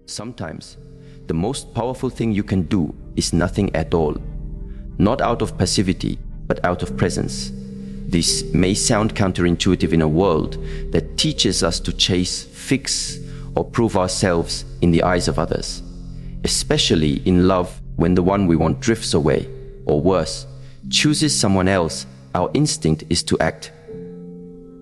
Sometimes, the most powerful thing you can do is nothing at all. Not out of passivity, but out of presence. This may sound counterintuitive in a world that teaches us to chase, fix, or prove ourselves in the eyes of others. Especially in love, when the one we want drifts away, or worse, chooses someone else, our instinct is to act,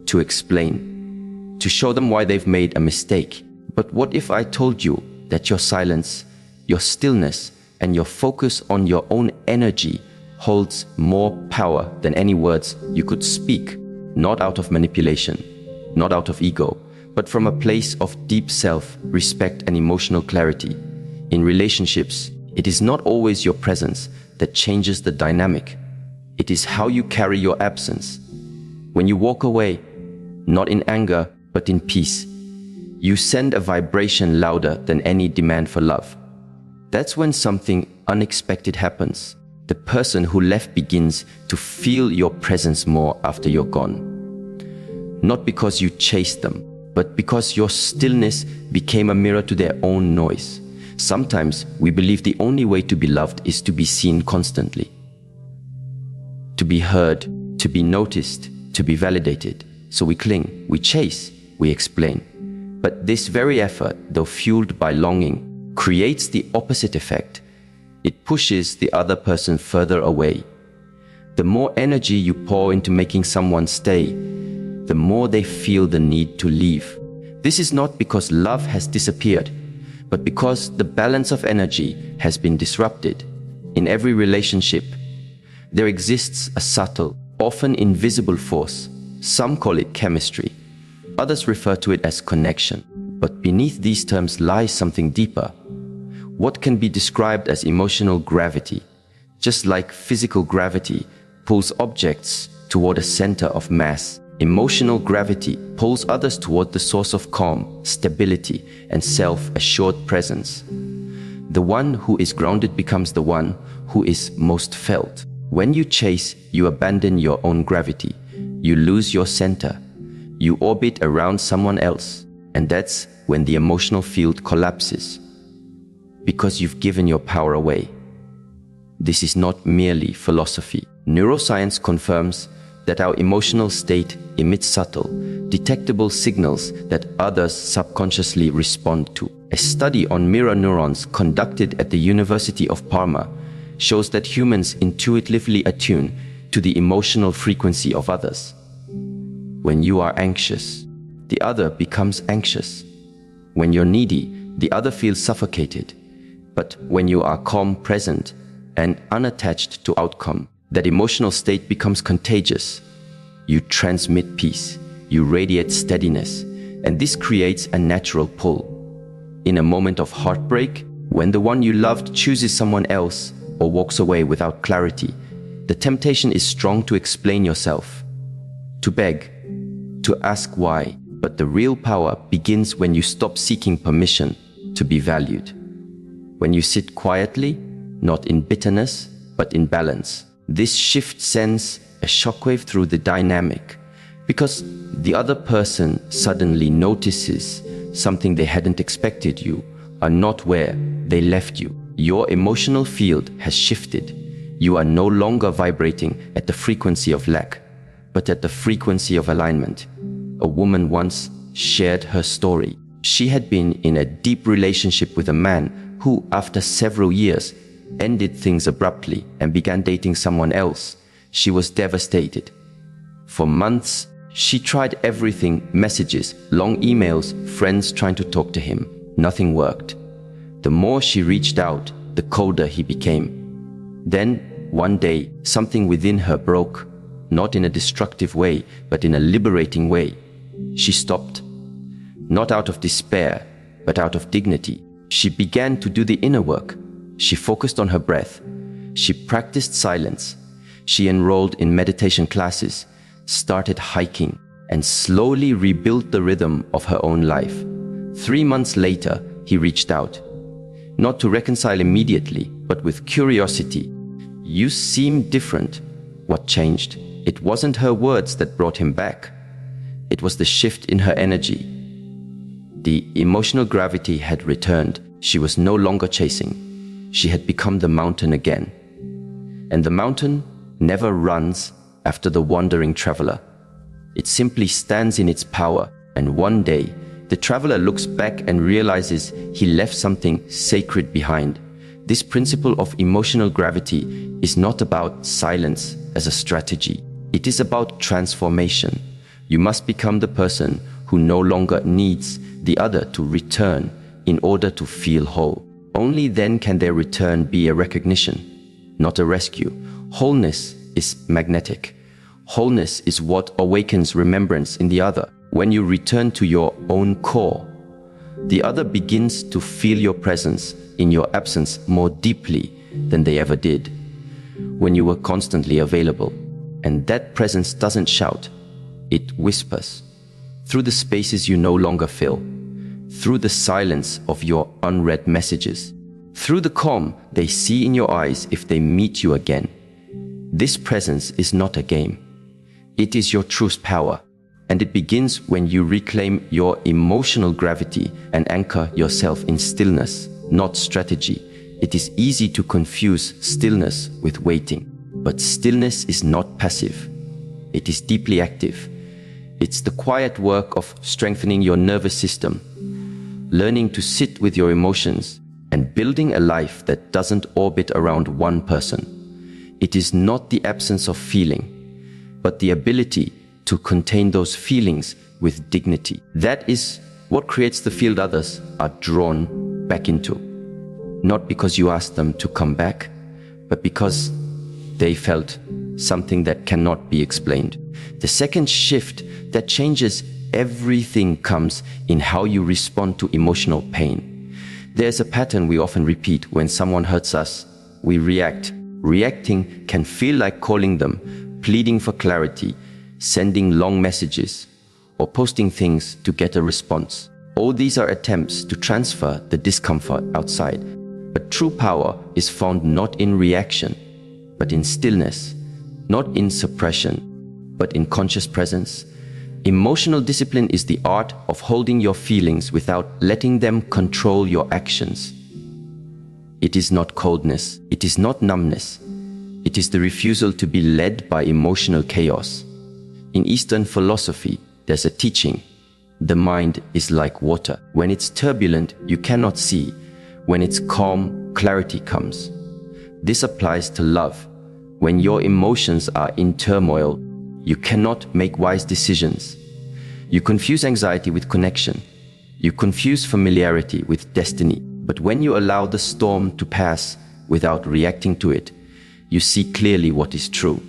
to explain, to show them why they've made a mistake. But what if I told you that your silence, your stillness, and your focus on your own energy holds more power than any words you could speak, not out of manipulation, not out of ego, but from a place of deep self-respect and emotional clarity. In relationships, it is not always your presence that changes the dynamic. It is how you carry your absence. When you walk away, not in anger, but in peace, you send a vibration louder than any demand for love. That's when something unexpected happens. The person who left begins to feel your presence more after you're gone. Not because you chased them, but because your stillness became a mirror to their own noise. Sometimes we believe the only way to be loved is to be seen constantly, to be heard, to be noticed, to be validated. So we cling, we chase, we explain. But this very effort, though fueled by longing, creates the opposite effect. It pushes the other person further away. The more energy you pour into making someone stay, the more they feel the need to leave. This is not because love has disappeared, but because the balance of energy has been disrupted. In every relationship, there exists a subtle, often invisible force. Some call it chemistry. Others refer to it as connection. But beneath these terms lies something deeper. What can be described as emotional gravity, just like physical gravity pulls objects toward a center of mass. Emotional gravity pulls others toward the source of calm, stability, and self-assured presence. The one who is grounded becomes the one who is most felt. When you chase, you abandon your own gravity. You lose your center. You orbit around someone else. And that's when the emotional field collapses. Because you've given your power away. This is not merely philosophy. Neuroscience confirms that our emotional state emits subtle, detectable signals that others subconsciously respond to. A study on mirror neurons conducted at the University of Parma shows that humans intuitively attune to the emotional frequency of others. When you are anxious, the other becomes anxious. When you're needy, the other feels suffocated. But when you are calm, present, and unattached to outcome, that emotional state becomes contagious. You transmit peace, you radiate steadiness, and this creates a natural pull. In a moment of heartbreak, when the one you loved chooses someone else or walks away without clarity, the temptation is strong to explain yourself, to beg, to ask why. But the real power begins when you stop seeking permission to be valued. When you sit quietly, not in bitterness, but in balance. This shift sends a shockwave through the dynamic because the other person suddenly notices something they hadn't expected. You are not where they left you. Your emotional field has shifted. You are no longer vibrating at the frequency of lack, but at the frequency of alignment. A woman once shared her story. She had been in a deep relationship with a man who, after several years, ended things abruptly and began dating someone else. She was devastated. For months, she tried everything: messages, long emails, friends trying to talk to him. Nothing worked. The more she reached out, the colder he became. Then, one day, something within her broke, not in a destructive way, but in a liberating way. She stopped, not out of despair, but out of dignity. She began to do the inner work. She focused on her breath. She practiced silence. She enrolled in meditation classes, started hiking, and slowly rebuilt the rhythm of her own life. 3 months later, he reached out. Not to reconcile immediately, but with curiosity. "You seem different." What changed? It wasn't her words that brought him back. It was the shift in her energy. The emotional gravity had returned. She was no longer chasing. She had become the mountain again. And the mountain never runs after the wandering traveler. It simply stands in its power, and one day, the traveler looks back and realizes he left something sacred behind. This principle of emotional gravity is not about silence as a strategy. It is about transformation. You must become the person who no longer needs the other to return in order to feel whole. Only then can their return be a recognition, not a rescue. Wholeness is magnetic. Wholeness is what awakens remembrance in the other. When you return to your own core, the other begins to feel your presence in your absence more deeply than they ever did when you were constantly available. And that presence doesn't shout, it whispers through the spaces you no longer fill, through the silence of your unread messages, through the calm they see in your eyes if they meet you again. This presence is not a game. It is your truest power. And it begins when you reclaim your emotional gravity and anchor yourself in stillness, not strategy. It is easy to confuse stillness with waiting. But stillness is not passive. It is deeply active. It's the quiet work of strengthening your nervous system, learning to sit with your emotions, and building a life that doesn't orbit around one person. It is not the absence of feeling, but the ability to contain those feelings with dignity. That is what creates the field others are drawn back into. Not because you asked them to come back, but because they felt something that cannot be explained. The second shift that changes everything comes in how you respond to emotional pain. There's a pattern we often repeat. When someone hurts us, we react. Reacting can feel like calling them, pleading for clarity, sending long messages, or posting things to get a response. All these are attempts to transfer the discomfort outside. But true power is found not in reaction, but in stillness, not in suppression, but in conscious presence. Emotional discipline is the art of holding your feelings without letting them control your actions. It is not coldness, it is not numbness. It is the refusal to be led by emotional chaos. In Eastern philosophy, there's a teaching. The mind is like water. When it's turbulent, you cannot see. When it's calm, clarity comes. This applies to love. When your emotions are in turmoil, you cannot make wise decisions. You confuse anxiety with connection. You confuse familiarity with destiny. But when you allow the storm to pass without reacting to it, you see clearly what is true.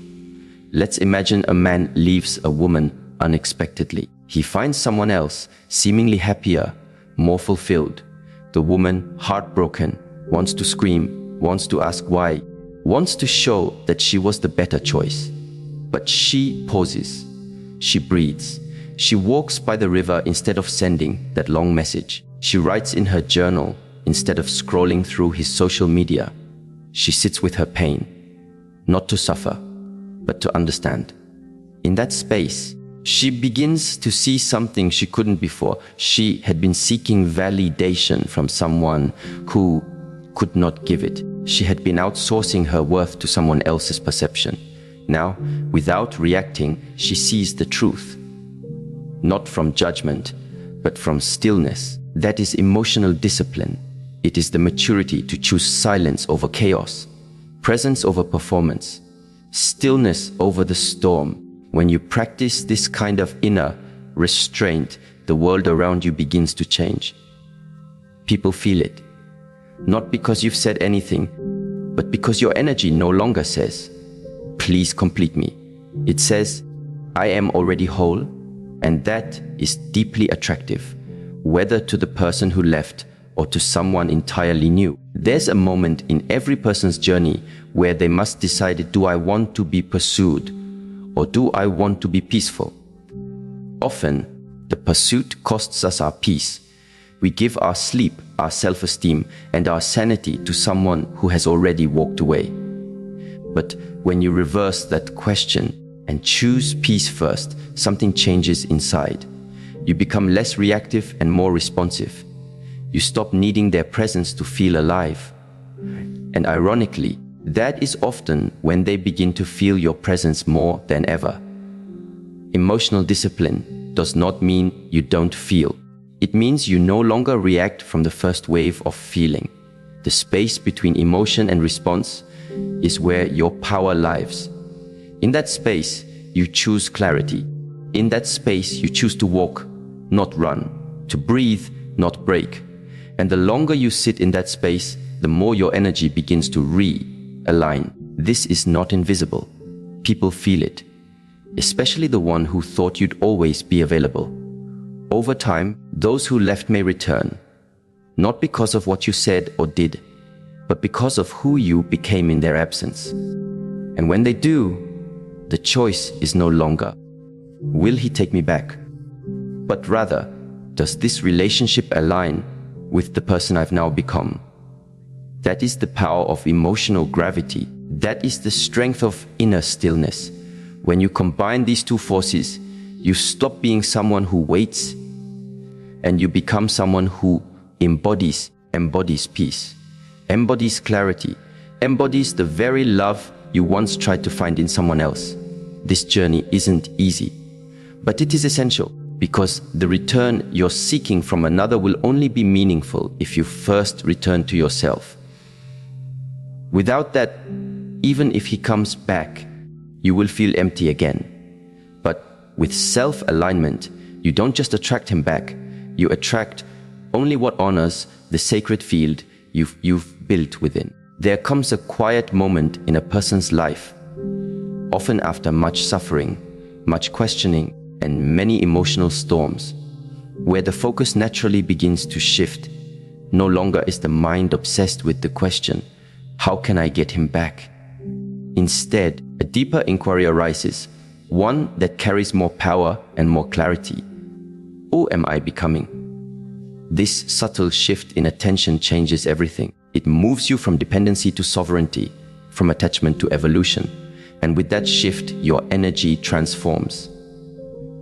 Let's imagine a man leaves a woman unexpectedly. He finds someone else, seemingly happier, more fulfilled. The woman, heartbroken, wants to scream, wants to ask why, wants to show that she was the better choice. But she pauses. She breathes. She walks by the river instead of sending that long message. She writes in her journal instead of scrolling through his social media. She sits with her pain, not to suffer, but to understand. In that space, she begins to see something she couldn't before. She had been seeking validation from someone who could not give it. She had been outsourcing her worth to someone else's perception. Now, without reacting, she sees the truth. Not from judgment, but from stillness. That is emotional discipline. It is the maturity to choose silence over chaos, presence over performance, stillness over the storm. When you practice this kind of inner restraint, the world around you begins to change. People feel it. Not because you've said anything, but because your energy no longer says, "Please complete me." It says, "I am already whole," and that is deeply attractive, whether to the person who left or to someone entirely new. There's a moment in every person's journey where they must decide, do I want to be pursued or do I want to be peaceful? Often, the pursuit costs us our peace. We give our sleep, our self-esteem, and our sanity to someone who has already walked away. But when you reverse that question and choose peace first, something changes inside. You become less reactive and more responsive. You stop needing their presence to feel alive. And ironically, that is often when they begin to feel your presence more than ever. Emotional discipline does not mean you don't feel. It means you no longer react from the first wave of feeling. The space between emotion and response is where your power lives. In that space, you choose clarity. In that space, you choose to walk, not run, to breathe, not break. And the longer you sit in that space, the more your energy begins to realign. This is not invisible. People feel it, especially the one who thought you'd always be available. Over time, those who left may return, not because of what you said or did, but because of who you became in their absence. And when they do, the choice is no longer, will he take me back? But rather, does this relationship align with the person I've now become? That is the power of emotional gravity. That is the strength of inner stillness. When you combine these two forces, you stop being someone who waits and you become someone who embodies peace, embodies clarity, embodies the very love you once tried to find in someone else. This journey isn't easy, but it is essential, because the return you're seeking from another will only be meaningful if you first return to yourself. Without that, even if he comes back, you will feel empty again. But with self-alignment, you don't just attract him back, you attract only what honors the sacred field you've built within. There comes a quiet moment in a person's life, often after much suffering, much questioning, and many emotional storms, where the focus naturally begins to shift. No longer is the mind obsessed with the question, how can I get him back? Instead, a deeper inquiry arises, one that carries more power and more clarity. Who am I becoming? This subtle shift in attention changes everything. It moves you from dependency to sovereignty, from attachment to evolution. And with that shift, your energy transforms.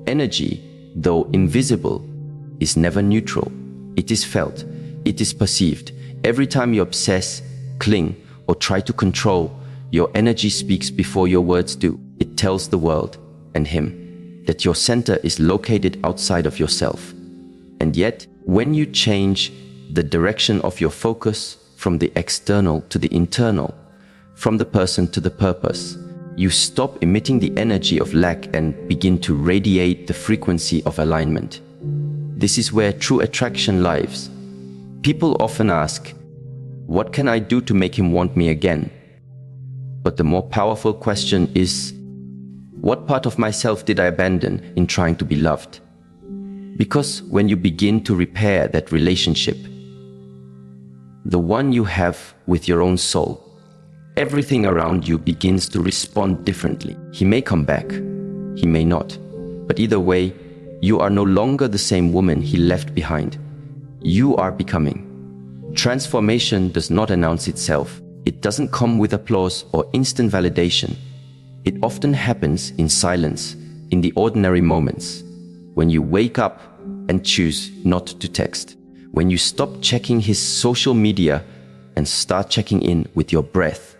Energy, though invisible, is never neutral. It is felt. It is perceived. Every time you obsess, cling, or try to control, your energy speaks before your words do. It tells the world, and him, that your center is located outside of yourself. And yet, when you change the direction of your focus from the external to the internal, from the person to the purpose, you stop emitting the energy of lack and begin to radiate the frequency of alignment. This is where true attraction lives. People often ask, what can I do to make him want me again? But the more powerful question is, what part of myself did I abandon in trying to be loved? Because when you begin to repair that relationship, the one you have with your own soul, everything around you begins to respond differently. He may come back, he may not. But either way, you are no longer the same woman he left behind. You are becoming. Transformation does not announce itself. It doesn't come with applause or instant validation. It often happens in silence, in the ordinary moments. When you wake up and choose not to text. When you stop checking his social media and start checking in with your breath.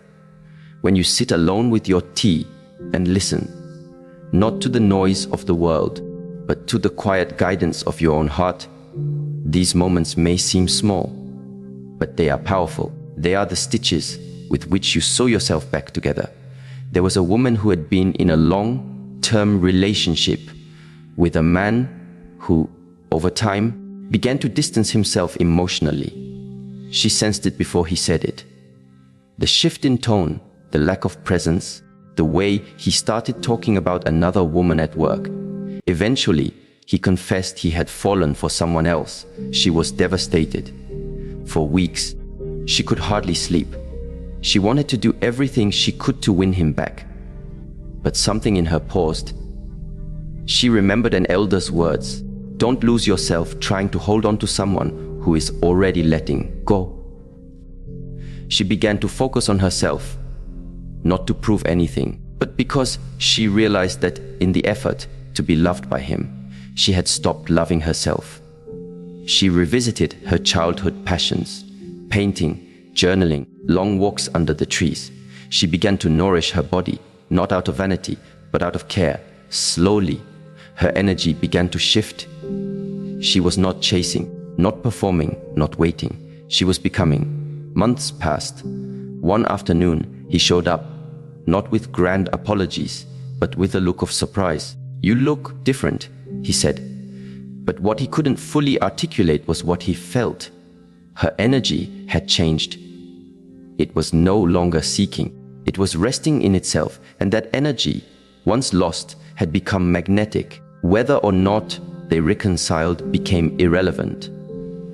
When you sit alone with your tea and listen, not to the noise of the world, but to the quiet guidance of your own heart. These moments may seem small, but they are powerful. They are the stitches with which you sew yourself back together. There was a woman who had been in a long-term relationship with a man who, over time, began to distance himself emotionally. She sensed it before he said it. The shift in tone, the lack of presence, the way he started talking about another woman at work. Eventually, he confessed he had fallen for someone else. She was devastated. For weeks, she could hardly sleep. She wanted to do everything she could to win him back. But something in her paused. She remembered an elder's words. Don't lose yourself trying to hold on to someone who is already letting go. She began to focus on herself, not to prove anything, but because she realized that in the effort to be loved by him, she had stopped loving herself. She revisited her childhood passions, painting, journaling, long walks under the trees. She began to nourish her body, not out of vanity, but out of care. Slowly, her energy began to shift. She was not chasing, not performing, not waiting. She was becoming. Months passed. One afternoon, he showed up, not with grand apologies, but with a look of surprise. "You look different," he said. But what he couldn't fully articulate was what he felt. Her energy had changed. It was no longer seeking. It was resting in itself, and that energy, once lost, had become magnetic. Whether or not they reconciled became irrelevant,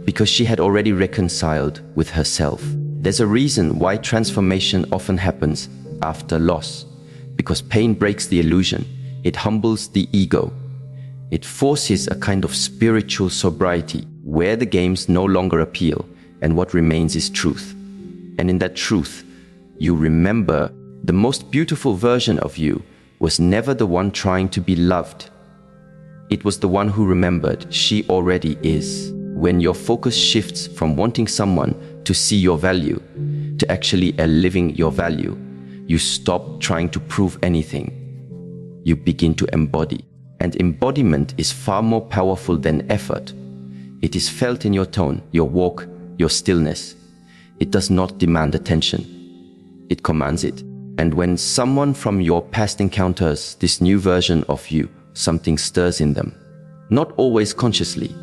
because she had already reconciled with herself. There's a reason why transformation often happens after loss, because pain breaks the illusion. It humbles the ego. It forces a kind of spiritual sobriety, where the games no longer appeal, and what remains is truth. And in that truth, you remember the most beautiful version of you was never the one trying to be loved. It was the one who remembered she already is. When your focus shifts from wanting someone to see your value to actually living your value, you stop trying to prove anything. You begin to embody. And embodiment is far more powerful than effort. It is felt in your tone, your walk, your stillness. It does not demand attention. It commands it. And when someone from your past encounters this new version of you, something stirs in them. Not always consciously,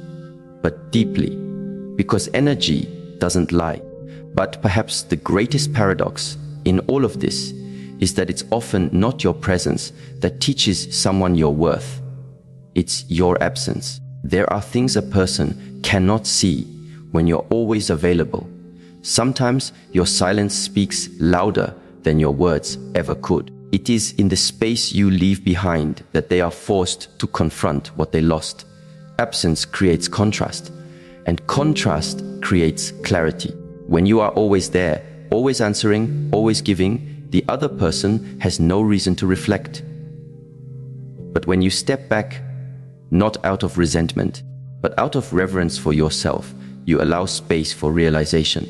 but deeply. Because energy doesn't lie. But perhaps the greatest paradox in all of this is that it's often not your presence that teaches someone your worth. It's your absence. There are things a person cannot see when you're always available. Sometimes your silence speaks louder than your words ever could. It is in the space you leave behind that they are forced to confront what they lost. Absence creates contrast, and contrast creates clarity. When you are always there, always answering, always giving, the other person has no reason to reflect. But when you step back, not out of resentment, but out of reverence for yourself, you allow space for realization.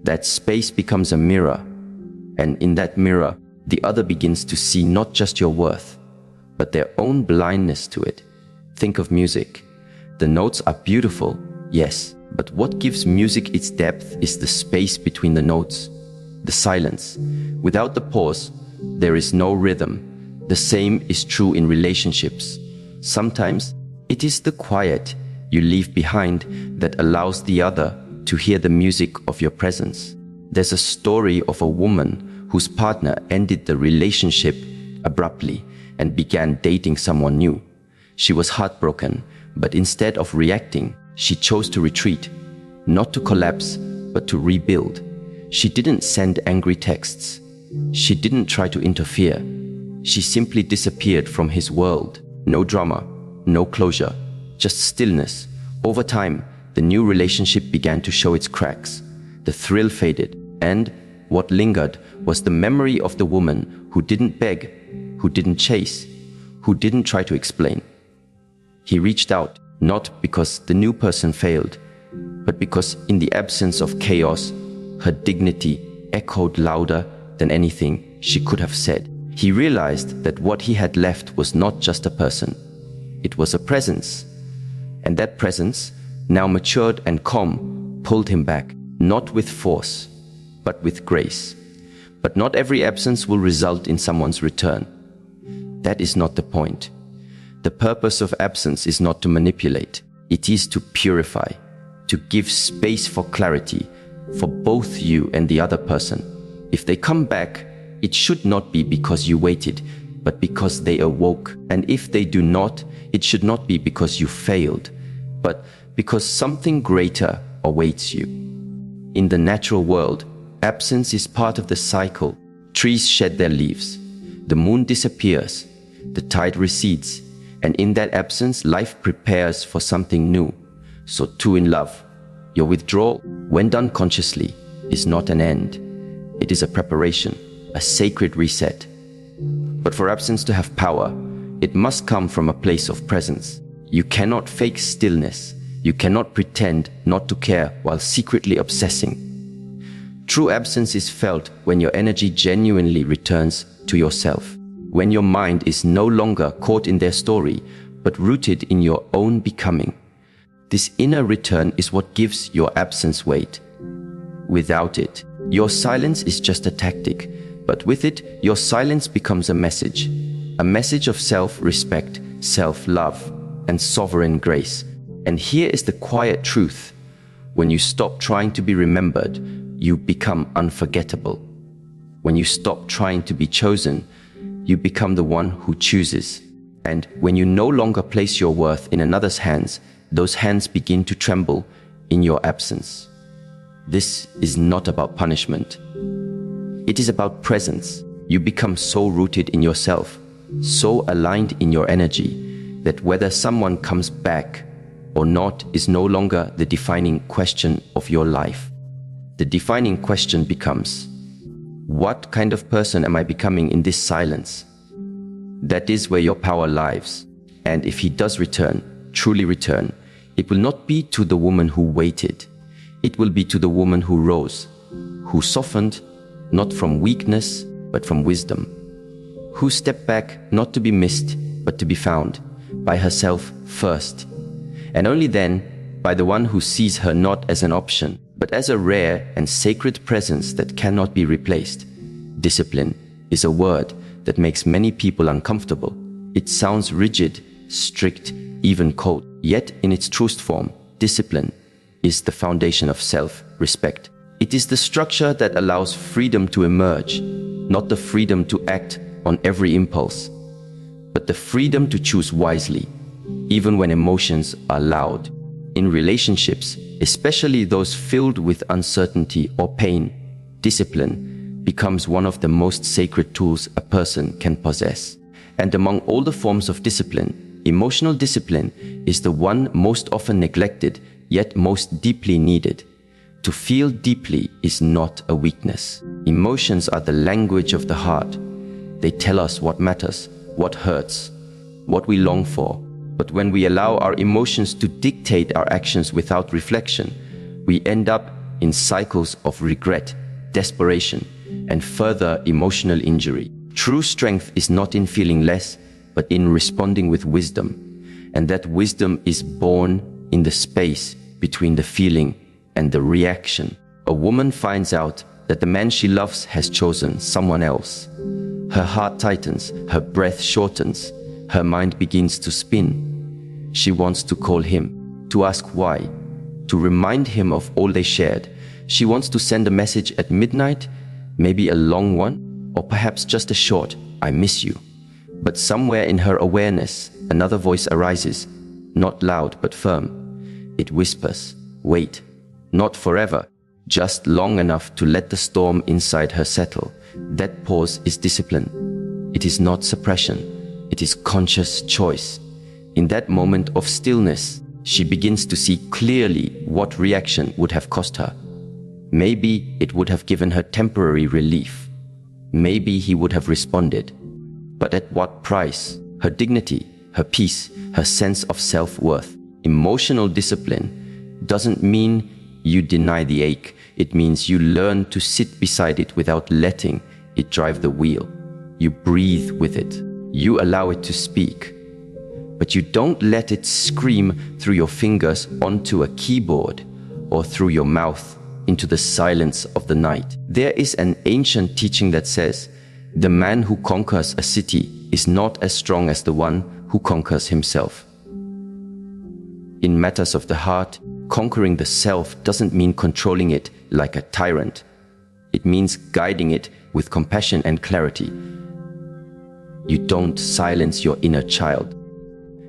That space becomes a mirror, and in that mirror, the other begins to see not just your worth, but their own blindness to it. Think of music. The notes are beautiful, yes, but what gives music its depth is the space between the notes, the silence. Without the pause, there is no rhythm. The same is true in relationships. Sometimes it is the quiet you leave behind that allows the other to hear the music of your presence. There's a story of a woman whose partner ended the relationship abruptly and began dating someone new. She was heartbroken, but instead of reacting, she chose to retreat, not to collapse, but to rebuild. She didn't send angry texts. She didn't try to interfere. She simply disappeared from his world. No drama, no closure, just stillness. Over time, the new relationship began to show its cracks. The thrill faded, and what lingered was the memory of the woman who didn't beg, who didn't chase, who didn't try to explain. He reached out, not because the new person failed, but because in the absence of chaos, her dignity echoed louder than anything she could have said. He realized that what he had left was not just a person. It was a presence. And that presence, now matured and calm, pulled him back, not with force, but with grace. But not every absence will result in someone's return. That is not the point. The purpose of absence is not to manipulate. It is to purify, to give space for clarity, for both you and the other person. If they come back, it should not be because you waited, but because they awoke. And if they do not, it should not be because you failed, but because something greater awaits you. In the natural world, absence is part of the cycle. Trees shed their leaves. The moon disappears. The tide recedes. And in that absence, life prepares for something new. So too in love. Your withdrawal, when done consciously, is not an end. It is a preparation, a sacred reset. But for absence to have power, it must come from a place of presence. You cannot fake stillness. You cannot pretend not to care while secretly obsessing. True absence is felt when your energy genuinely returns to yourself, when your mind is no longer caught in their story, but rooted in your own becoming. This inner return is what gives your absence weight. Without it, your silence is just a tactic, but with it, your silence becomes a message of self-respect, self-love, and sovereign grace. And here is the quiet truth. When you stop trying to be remembered, you become unforgettable. When you stop trying to be chosen, you become the one who chooses. And when you no longer place your worth in another's hands, those hands begin to tremble in your absence. This is not about punishment. It is about presence. You become so rooted in yourself, so aligned in your energy, that whether someone comes back or not is no longer the defining question of your life. The defining question becomes, what kind of person am I becoming in this silence? That is where your power lies. And if he does return, truly return, it will not be to the woman who waited. It will be to the woman who rose, who softened, not from weakness, but from wisdom, who stepped back not to be missed, but to be found by herself first. And only then by the one who sees her not as an option, but as a rare and sacred presence that cannot be replaced. Discipline is a word that makes many people uncomfortable. It sounds rigid, strict, even cold. Yet in its truest form, discipline is the foundation of self-respect. It is the structure that allows freedom to emerge, not the freedom to act on every impulse, but the freedom to choose wisely, even when emotions are loud. In relationships, especially those filled with uncertainty or pain, discipline becomes one of the most sacred tools a person can possess. And among all the forms of discipline, emotional discipline is the one most often neglected, yet most deeply needed. To feel deeply is not a weakness. Emotions are the language of the heart. They tell us what matters, what hurts, what we long for. But when we allow our emotions to dictate our actions without reflection, we end up in cycles of regret, desperation, and further emotional injury. True strength is not in feeling less, but in responding with wisdom. And that wisdom is born in the space between the feeling and the reaction. A woman finds out that the man she loves has chosen someone else. Her heart tightens, her breath shortens, her mind begins to spin. She wants to call him, to ask why, to remind him of all they shared. She wants to send a message at midnight, maybe a long one, or perhaps just a short, "I miss you." But somewhere in her awareness, another voice arises, not loud but firm. It whispers, "Wait, not forever, just long enough to let the storm inside her settle." That pause is discipline. It is not suppression. It is conscious choice. In that moment of stillness, she begins to see clearly what reaction would have cost her. Maybe it would have given her temporary relief. Maybe he would have responded. But at what price? Her dignity, her peace, her sense of self-worth. Emotional discipline doesn't mean you deny the ache. It means you learn to sit beside it without letting it drive the wheel. You breathe with it. You allow it to speak. But you don't let it scream through your fingers onto a keyboard or through your mouth into the silence of the night. There is an ancient teaching that says, the man who conquers a city is not as strong as the one who conquers himself. In matters of the heart, conquering the self doesn't mean controlling it like a tyrant. It means guiding it with compassion and clarity. You don't silence your inner child.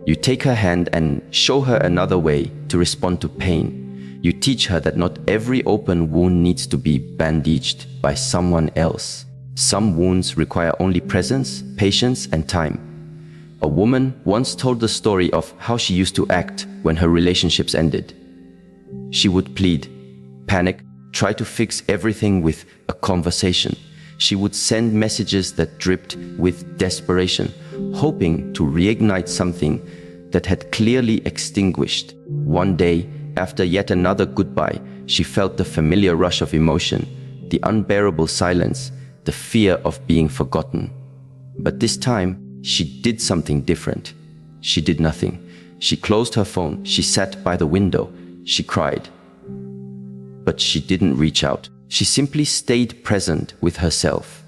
You take her hand and show her another way to respond to pain. You teach her that not every open wound needs to be bandaged by someone else. Some wounds require only presence, patience, and time. A woman once told the story of how she used to act when her relationships ended. She would plead, panic, try to fix everything with a conversation. She would send messages that dripped with desperation, hoping to reignite something that had clearly extinguished. One day, after yet another goodbye, she felt the familiar rush of emotion, the unbearable silence, the fear of being forgotten. But this time, she did something different. She did nothing. She closed her phone, she sat by the window, she cried. But she didn't reach out. She simply stayed present with herself.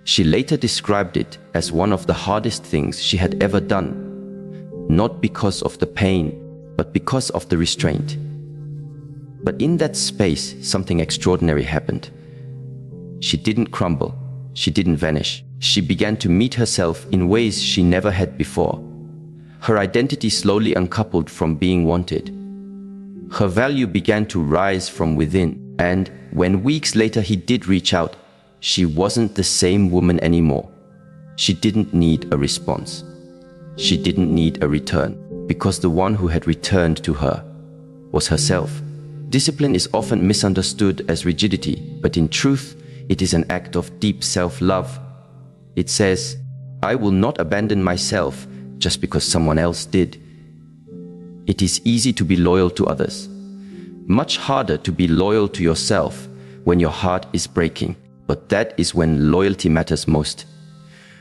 She later described it as one of the hardest things she had ever done, not because of the pain, but because of the restraint. But in that space, something extraordinary happened. She didn't crumble. She didn't vanish. She began to meet herself in ways she never had before. Her identity slowly uncoupled from being wanted. Her value began to rise from within, and when weeks later he did reach out, she wasn't the same woman anymore. She didn't need a response. She didn't need a return, because the one who had returned to her was herself. Discipline is often misunderstood as rigidity, but in truth, it is an act of deep self-love. It says, I will not abandon myself just because someone else did. It is easy to be loyal to others. Much harder to be loyal to yourself when your heart is breaking. But that is when loyalty matters most.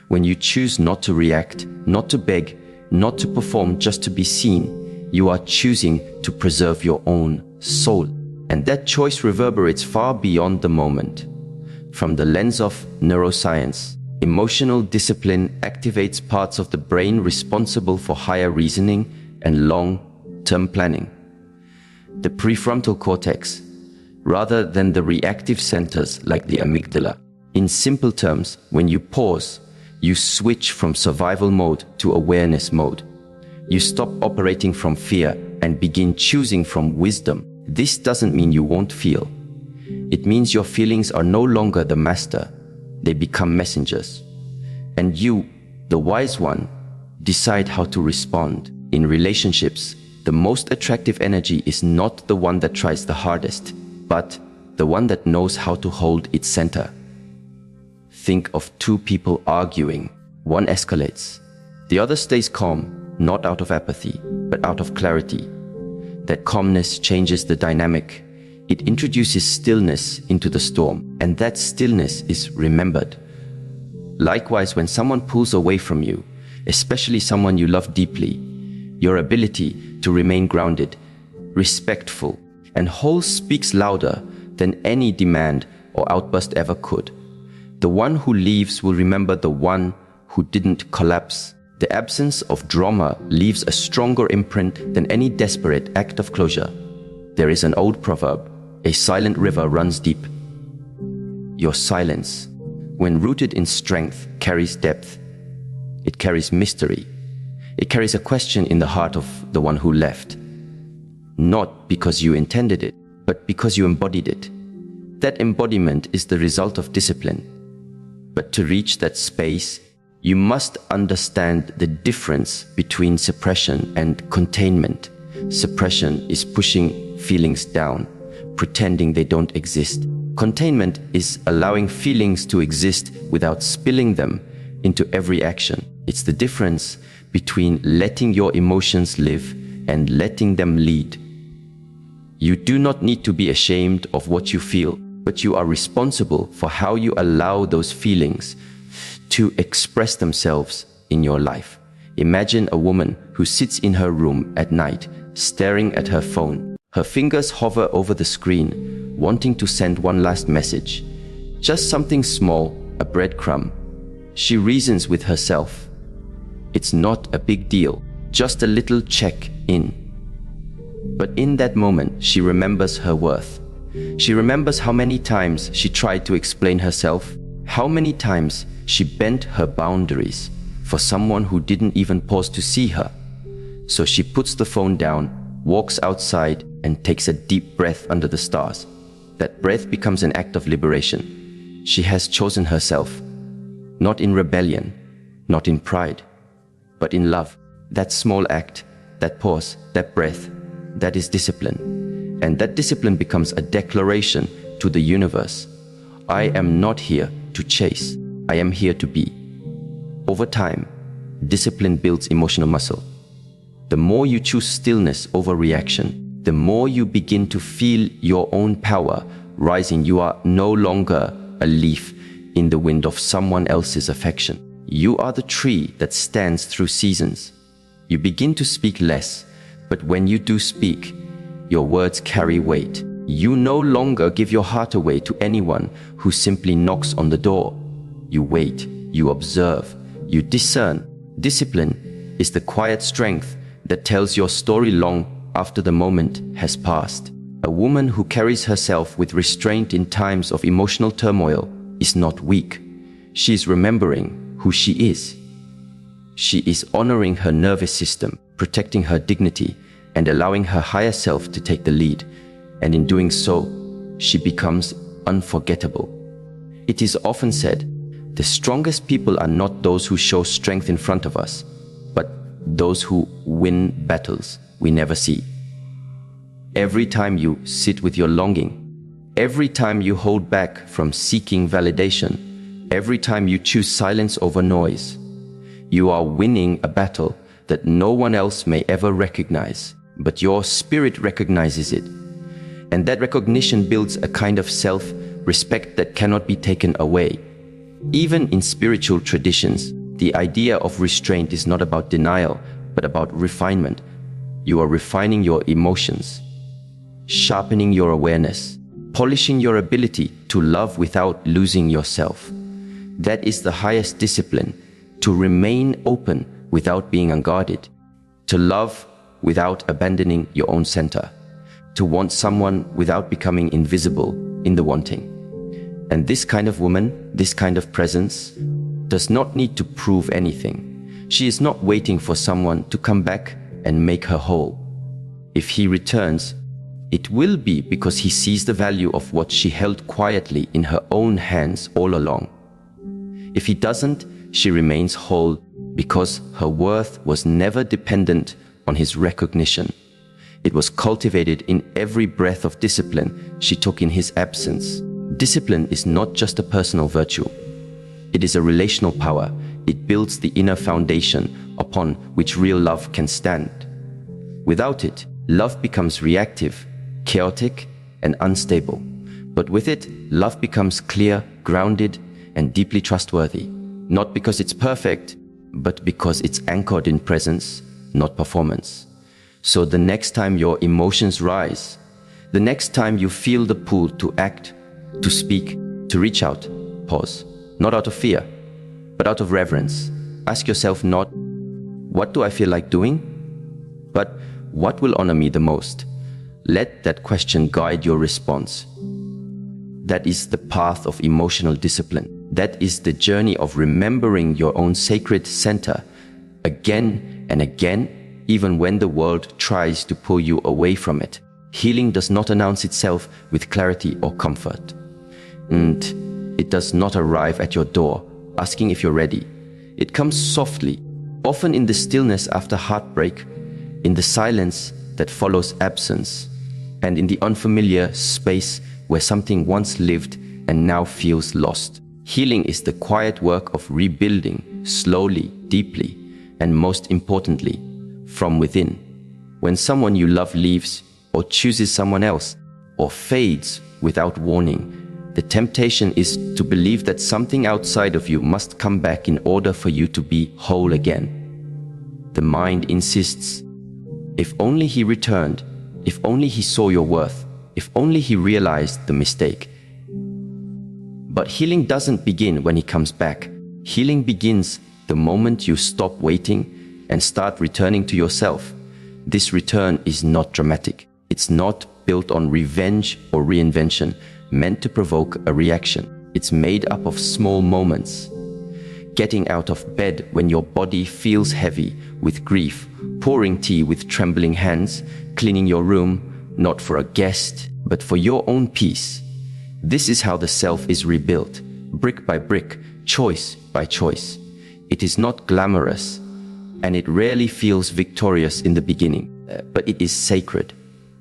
When you choose not to react, not to beg, not to perform just to be seen, you are choosing to preserve your own soul. And that choice reverberates far beyond the moment. From the lens of neuroscience, emotional discipline activates parts of the brain responsible for higher reasoning and long-term planning. The prefrontal cortex, rather than the reactive centers like the amygdala. In simple terms, when you pause, you switch from survival mode to awareness mode. You stop operating from fear and begin choosing from wisdom. This doesn't mean you won't feel. It means your feelings are no longer the master. They become messengers. And you, the wise one, decide how to respond. In relationships, the most attractive energy is not the one that tries the hardest, but the one that knows how to hold its center. Think of two people arguing. One escalates. The other stays calm, not out of apathy, but out of clarity. That calmness changes the dynamic. It introduces stillness into the storm, and that stillness is remembered. Likewise, when someone pulls away from you, especially someone you love deeply, your ability to remain grounded, respectful, and whole speaks louder than any demand or outburst ever could. The one who leaves will remember the one who didn't collapse. The absence of drama leaves a stronger imprint than any desperate act of closure. There is an old proverb, a silent river runs deep. Your silence, when rooted in strength, carries depth. It carries mystery. It carries a question in the heart of the one who left. Not because you intended it, but because you embodied it. That embodiment is the result of discipline. But to reach that space, you must understand the difference between suppression and containment. Suppression is pushing feelings down, pretending they don't exist. Containment is allowing feelings to exist without spilling them into every action. It's the difference between letting your emotions live and letting them lead. You do not need to be ashamed of what you feel, but you are responsible for how you allow those feelings to express themselves in your life. Imagine a woman who sits in her room at night, staring at her phone. Her fingers hover over the screen, wanting to send one last message. Just something small, a breadcrumb. She reasons with herself. It's not a big deal, just a little check-in. But in that moment, she remembers her worth. She remembers how many times she tried to explain herself, how many times she bent her boundaries for someone who didn't even pause to see her. So she puts the phone down, walks outside, and takes a deep breath under the stars. That breath becomes an act of liberation. She has chosen herself, not in rebellion, not in pride, but in love. That small act, that pause, that breath, that is discipline. And that discipline becomes a declaration to the universe. I am not here to chase. I am here to be. Over time, discipline builds emotional muscle. The more you choose stillness over reaction, the more you begin to feel your own power rising. You are no longer a leaf in the wind of someone else's affection. You are the tree that stands through seasons. You begin to speak less, but when you do speak, your words carry weight. You no longer give your heart away to anyone who simply knocks on the door. You wait, you observe, you discern. Discipline is the quiet strength that tells your story long after the moment has passed. A woman who carries herself with restraint in times of emotional turmoil is not weak. She is remembering who she is. She is honoring her nervous system, protecting her dignity, and allowing her higher self to take the lead. And in doing so, she becomes unforgettable. It is often said, the strongest people are not those who show strength in front of us, but those who win battles we never see. Every time you sit with your longing, every time you hold back from seeking validation, every time you choose silence over noise, you are winning a battle that no one else may ever recognize, but your spirit recognizes it. And that recognition builds a kind of self-respect that cannot be taken away. Even in spiritual traditions, the idea of restraint is not about denial, but about refinement. You are refining your emotions, sharpening your awareness, polishing your ability to love without losing yourself. That is the highest discipline, to remain open without being unguarded, to love without abandoning your own center, to want someone without becoming invisible in the wanting. And this kind of woman, this kind of presence, does not need to prove anything. She is not waiting for someone to come back and make her whole. If he returns, it will be because he sees the value of what she held quietly in her own hands all along. If he doesn't, she remains whole because her worth was never dependent on his recognition. It was cultivated in every breath of discipline she took in his absence. Discipline is not just a personal virtue. It is a relational power. It builds the inner foundation upon which real love can stand. Without it, love becomes reactive, chaotic, and unstable. But with it, love becomes clear, grounded, and deeply trustworthy. Not because it's perfect, but because it's anchored in presence, not performance. So the next time your emotions rise, the next time you feel the pull to act, to speak, to reach out, pause. Not out of fear, but out of reverence. Ask yourself not, what do I feel like doing? But what will honor me the most? Let that question guide your response. That is the path of emotional discipline. That is the journey of remembering your own sacred center again and again, even when the world tries to pull you away from it. Healing does not announce itself with clarity or comfort. And it does not arrive at your door, asking if you're ready. It comes softly, often in the stillness after heartbreak, in the silence that follows absence, and in the unfamiliar space where something once lived and now feels lost. Healing is the quiet work of rebuilding, slowly, deeply, and most importantly, from within. When someone you love leaves, or chooses someone else, or fades without warning, the temptation is to believe that something outside of you must come back in order for you to be whole again. The mind insists, if only he returned, if only he saw your worth, if only he realized the mistake. But healing doesn't begin when he comes back. Healing begins the moment you stop waiting and start returning to yourself. This return is not dramatic. It's not built on revenge or reinvention, meant to provoke a reaction. It's made up of small moments. Getting out of bed when your body feels heavy with grief, pouring tea with trembling hands, cleaning your room, not for a guest, but for your own peace. This is how the self is rebuilt, brick by brick, choice by choice. It is not glamorous, and it rarely feels victorious in the beginning, but it is sacred.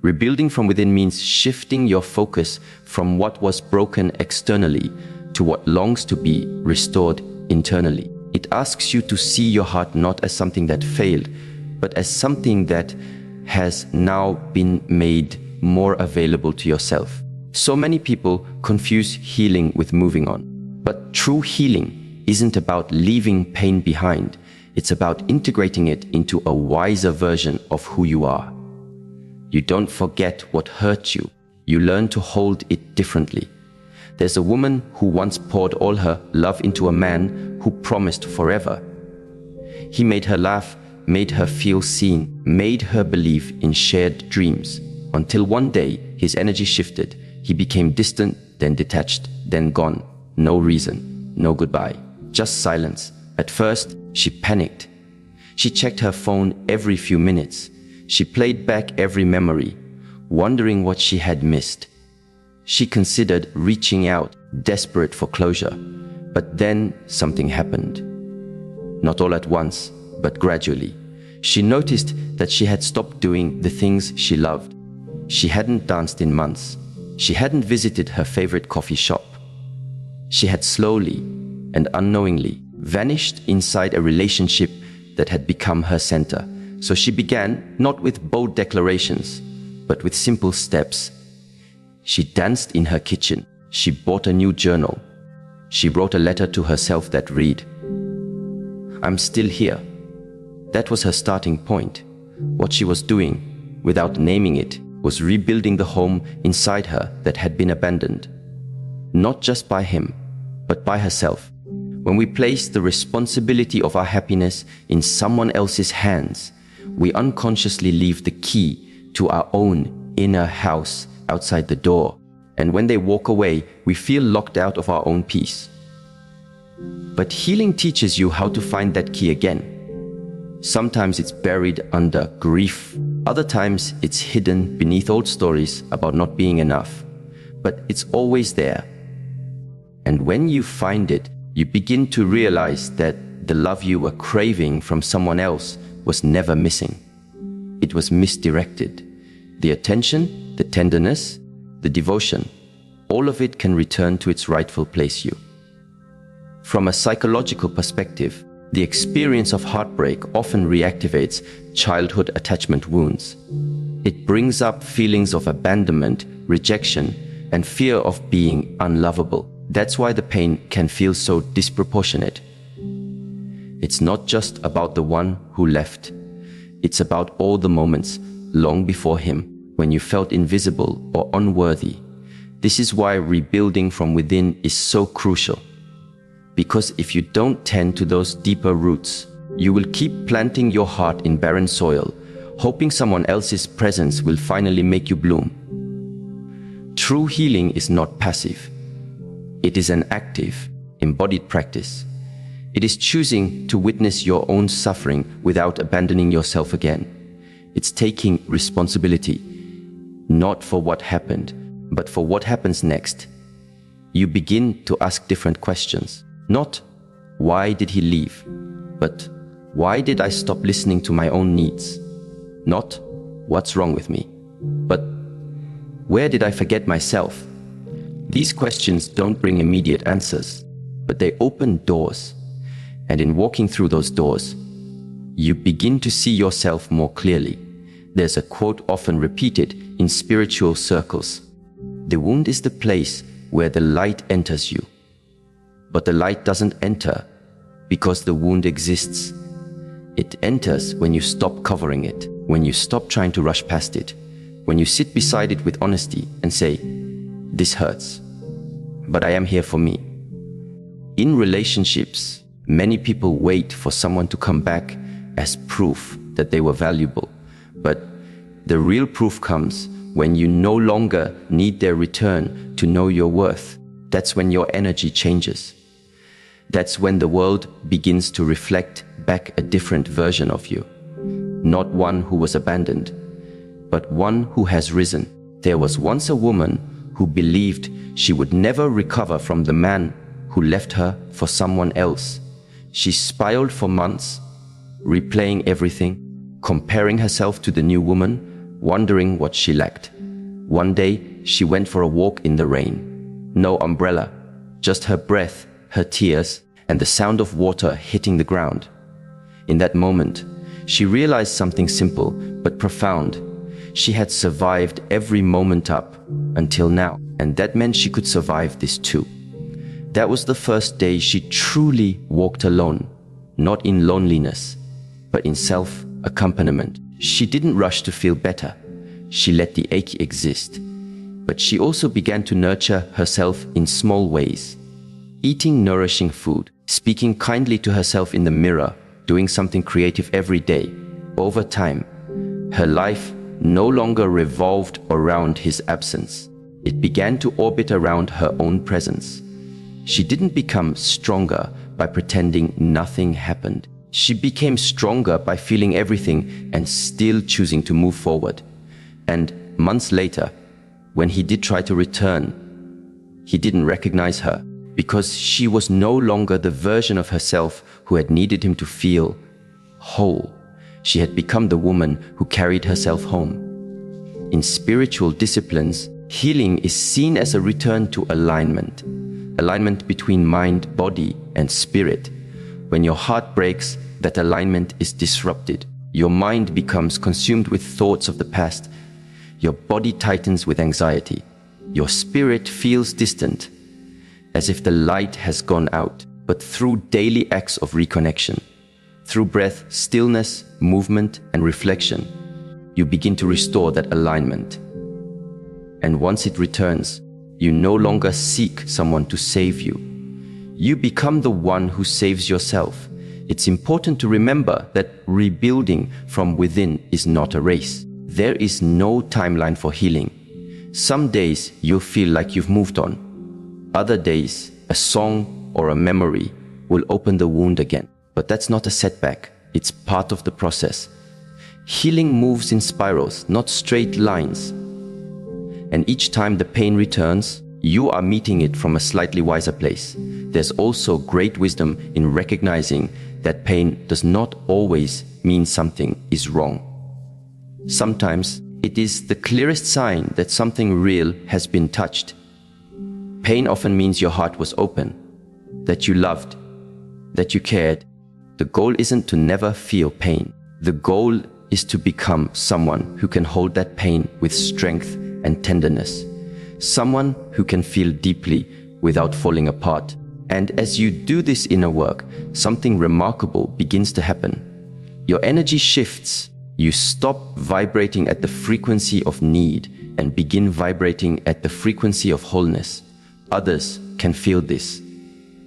Rebuilding from within means shifting your focus from what was broken externally to what longs to be restored internally. It asks you to see your heart not as something that failed, but as something that has now been made more available to yourself. So many people confuse healing with moving on. But true healing isn't about leaving pain behind. It's about integrating it into a wiser version of who you are. You don't forget what hurt you. You learn to hold it differently. There's a woman who once poured all her love into a man who promised forever. He made her laugh, made her feel seen, made her believe in shared dreams. Until one day, his energy shifted. He became distant, then detached, then gone. No reason, no goodbye, just silence. At first, she panicked. She checked her phone every few minutes. She played back every memory, wondering what she had missed. She considered reaching out, desperate for closure. But then something happened. Not all at once, but gradually. She noticed that she had stopped doing the things she loved. She hadn't danced in months. She hadn't visited her favorite coffee shop. She had slowly and unknowingly vanished inside a relationship that had become her center. So she began not with bold declarations, but with simple steps. She danced in her kitchen. She bought a new journal. She wrote a letter to herself that read, "I'm still here." That was her starting point. What she was doing, without naming it, was rebuilding the home inside her that had been abandoned. Not just by him, but by herself. When we place the responsibility of our happiness in someone else's hands, we unconsciously leave the key to our own inner house outside the door. And when they walk away, we feel locked out of our own peace. But healing teaches you how to find that key again. Sometimes it's buried under grief. Other times it's hidden beneath old stories about not being enough. But it's always there. And when you find it, you begin to realize that the love you were craving from someone else was never missing. It was misdirected. The attention, the tenderness, the devotion, all of it can return to its rightful place. From a psychological perspective, the experience of heartbreak often reactivates childhood attachment wounds. It brings up feelings of abandonment, rejection, and fear of being unlovable. That's why the pain can feel so disproportionate. It's not just about the one who left. It's about all the moments long before him when you felt invisible or unworthy. This is why rebuilding from within is so crucial. Because if you don't tend to those deeper roots, you will keep planting your heart in barren soil, hoping someone else's presence will finally make you bloom. True healing is not passive. It is an active, embodied practice. It is choosing to witness your own suffering without abandoning yourself again. It's taking responsibility, not for what happened, but for what happens next. You begin to ask different questions. Not, why did he leave? But, why did I stop listening to my own needs? Not, what's wrong with me? But, where did I forget myself? These questions don't bring immediate answers, but they open doors. And in walking through those doors, you begin to see yourself more clearly. There's a quote often repeated in spiritual circles. The wound is the place where the light enters you. But the light doesn't enter because the wound exists. It enters when you stop covering it, when you stop trying to rush past it, when you sit beside it with honesty and say, "This hurts, but I am here for me." In relationships, many people wait for someone to come back as proof that they were valuable. But the real proof comes when you no longer need their return to know your worth. That's when your energy changes. That's when the world begins to reflect back a different version of you. Not one who was abandoned, but one who has risen. There was once a woman who believed she would never recover from the man who left her for someone else. She spiraled for months, replaying everything, comparing herself to the new woman, wondering what she lacked. One day, she went for a walk in the rain. No umbrella, just her breath, her tears, and the sound of water hitting the ground. In that moment, She realized something simple but profound. She had survived every moment up until now, and that meant she could survive this too. That was the first day she truly walked alone, not in loneliness, but in self-accompaniment. She didn't rush to feel better. She let the ache exist. But she also began to nurture herself in small ways. Eating nourishing food, speaking kindly to herself in the mirror, doing something creative every day. Over time, her life no longer revolved around his absence. It began to orbit around her own presence. She didn't become stronger by pretending nothing happened. She became stronger by feeling everything and still choosing to move forward. And months later, when he did try to return, he didn't recognize her because she was no longer the version of herself who had needed him to feel whole. She had become the woman who carried herself home. In spiritual disciplines, healing is seen as a return to alignment. Alignment between mind, body, and spirit. When your heart breaks, that alignment is disrupted. Your mind becomes consumed with thoughts of the past. Your body tightens with anxiety. Your spirit feels distant, as if the light has gone out. But through daily acts of reconnection, through breath, stillness, movement, and reflection, you begin to restore that alignment. And once it returns, you no longer seek someone to save you. You become the one who saves yourself. It's important to remember that rebuilding from within is not a race. There is no timeline for healing. Some days you'll feel like you've moved on. Other days, a song or a memory will open the wound again. But that's not a setback. It's part of the process. Healing moves in spirals, not straight lines. And each time the pain returns, you are meeting it from a slightly wiser place. There's also great wisdom in recognizing that pain does not always mean something is wrong. Sometimes it is the clearest sign that something real has been touched. Pain often means your heart was open, that you loved, that you cared. The goal isn't to never feel pain. The goal is to become someone who can hold that pain with strength and tenderness. Someone who can feel deeply without falling apart. And as you do this inner work, something remarkable begins to happen. Your energy shifts. You stop vibrating at the frequency of need and begin vibrating at the frequency of wholeness. Others can feel this.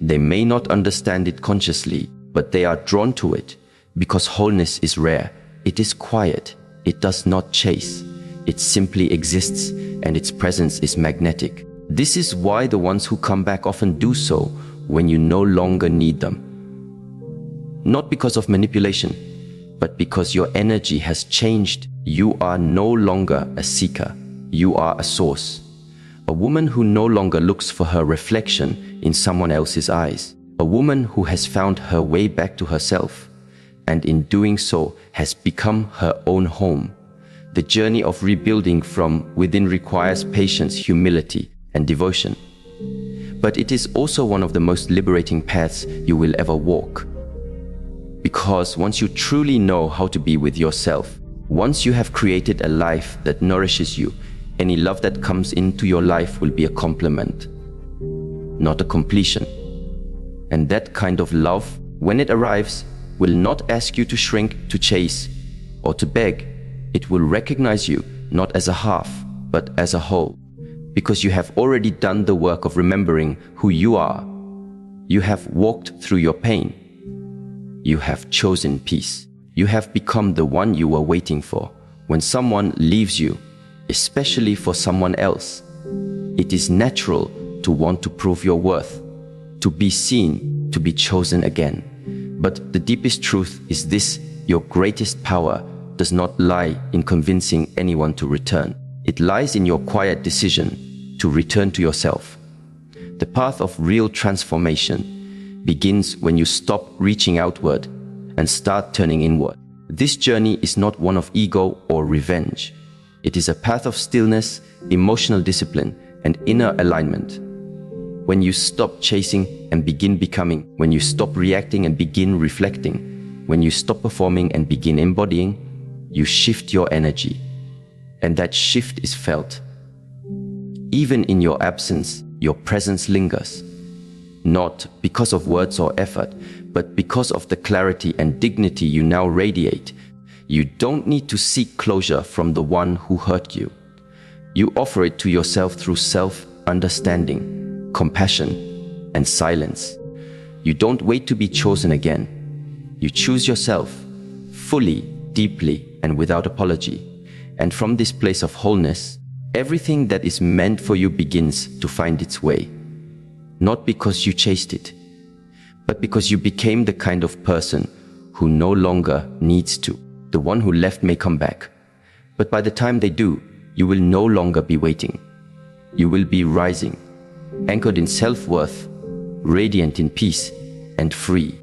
They may not understand it consciously, but they are drawn to it because wholeness is rare. It is quiet. It does not chase. It simply exists, and its presence is magnetic. This is why the ones who come back often do so when you no longer need them. Not because of manipulation, but because your energy has changed. You are no longer a seeker. You are a source. A woman who no longer looks for her reflection in someone else's eyes. A woman who has found her way back to herself, and in doing so has become her own home. The journey of rebuilding from within requires patience, humility, and devotion. But it is also one of the most liberating paths you will ever walk. Because once you truly know how to be with yourself, once you have created a life that nourishes you, any love that comes into your life will be a complement, not a completion. And that kind of love, when it arrives, will not ask you to shrink, to chase, or to beg. It will recognize you not as a half, but as a whole. Because you have already done the work of remembering who you are. You have walked through your pain. You have chosen peace. You have become the one you were waiting for. When someone leaves you, especially for someone else, it is natural to want to prove your worth, to be seen, to be chosen again. But the deepest truth is this: your greatest power does not lie in convincing anyone to return. It lies in your quiet decision to return to yourself. The path of real transformation begins when you stop reaching outward and start turning inward. This journey is not one of ego or revenge. It is a path of stillness, emotional discipline, and inner alignment. When you stop chasing and begin becoming, when you stop reacting and begin reflecting, when you stop performing and begin embodying, you shift your energy. And that shift is felt. Even in your absence, your presence lingers. Not because of words or effort, but because of the clarity and dignity you now radiate. You don't need to seek closure from the one who hurt you. You offer it to yourself through self-understanding, compassion, and silence. You don't wait to be chosen again. You choose yourself, fully, deeply, and without apology. And from this place of wholeness, everything that is meant for you begins to find its way. Not because you chased it, but because you became the kind of person who no longer needs to. The one who left may come back, but by the time they do, you will no longer be waiting. You will be rising, anchored in self-worth, radiant in peace, and free.